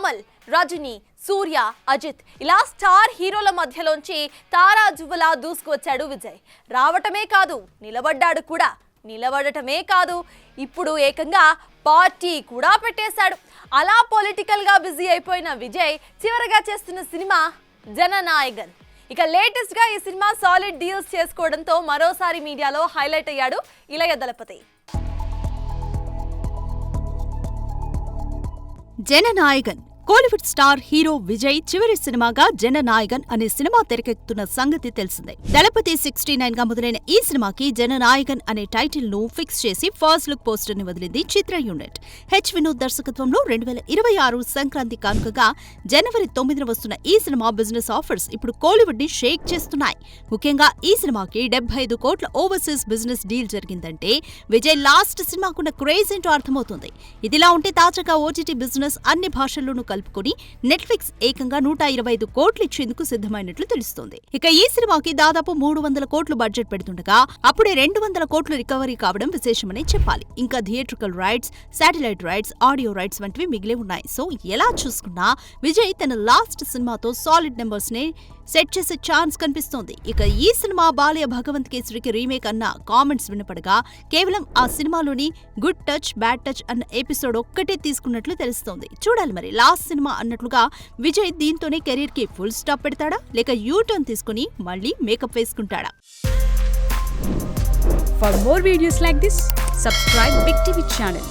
కమల్, రజనీ, సూర్య, అజిత్ ఇలా స్టార్ హీరోల మధ్యలోంచి తారా జువ్వలా దూసుకువచ్చాడు విజయ్. రావటమే కాదు, నిలబడ్డాడు కూడా. నిలబడటమే కాదు, ఇప్పుడు ఏకంగా పార్టీ కూడా పెట్టేశాడు. అలా పొలిటికల్ గా బిజీ అయిపోయిన విజయ్ చివరగా చేస్తున్న సినిమా జననాయగన్. ఇక లేటెస్ట్ గా ఈ సినిమా సాలిడ్ డీల్స్ చేసుకోవడంతో మరోసారి మీడియాలో హైలైట్ అయ్యాడు ఇళయ దళపతి. జననాయగన్ కోలీవుడ్ స్టార్ హీరో విజయ్ చివరి సినిమాగా జననాయగన్ అనే సినిమా తెరకెక్కుతున్న సంగతి తెలిసిందే. దళపతి 69 గా మొదలైన ఈ సినిమాకి జననాయగన్ అనే టైటిల్ ను ఫిక్స్ చేసి ఫస్ట్ లుక్ పోస్టర్ ని వదిలింది చిత్ర యూనిట్. హెచ్ వినోద్ దర్శకత్వంలో 2026 సంక్రాంతి కానుకగా జనవరి 9న వస్తున్న ఈ సినిమా బిజినెస్ ఆఫర్స్ ఇప్పుడు కోలీవుడ్ ని షేక్ చేస్తున్నాయి. ముఖ్యంగా ఈ సినిమాకి 75 కోట్ల ఓవర్సీస్ బిజినెస్ డీల్ జరిగిందంటే విజయ్ లాస్ట్ సినిమాకున్న క్రేజ్ ఏంటో అర్థమవుతుంది. ఇదిలా ఉంటే తాజాగా ఓటీటీ బిజినెస్ అన్ని భాషల్లోనూ కలుపుకొని నెట్ఫ్లిక్స్ ఏకంగా 125 కోట్లు ఇచ్చేందుకు సిద్ధమైనట్లు తెలుస్తోంది. ఇక ఈ సినిమాకి దాదాపు 300 కోట్లు బడ్జెట్ పెడుతుండగా అప్పుడే 200 కోట్లు రికవరీ కావడం విశేషమనే చెప్పాలి. ఇంకా theatrical rights, satellite rights, audio rights వంటివి మిగిలే ఉన్నాయి. సో ఎలా చూసుకున్నా విజయ్ తన లాస్ట్ సినిమాతో సాలిడ్ నెంబర్స్ ని సెట్ చేసే ఛాన్స్ కనిపిస్తోంది. ఇక ఈ సినిమా బాలయ్య భగవంత్ కేసరికి రీమేక్ అన్న కామెంట్స్ వినపడగా కేవలం ఆ సినిమాలోని గుడ్ టచ్, బ్యాడ్ టచ్ అన్న ఎపిసోడ్ ఒక్కటే తీసుకున్నట్లు తెలుస్తోంది. చూడాలి మరి లాస్ట్ సినిమా అన్నట్లుగా విజయ్ దీంతోనే కెరీర్ కి ఫుల్ స్టాప్ పెడతాడా, లేక యూటర్న్ తీసుకుని మళ్ళీ makeup వేసుకుంటాడా? For more videos like this, subscribe Big TV channel.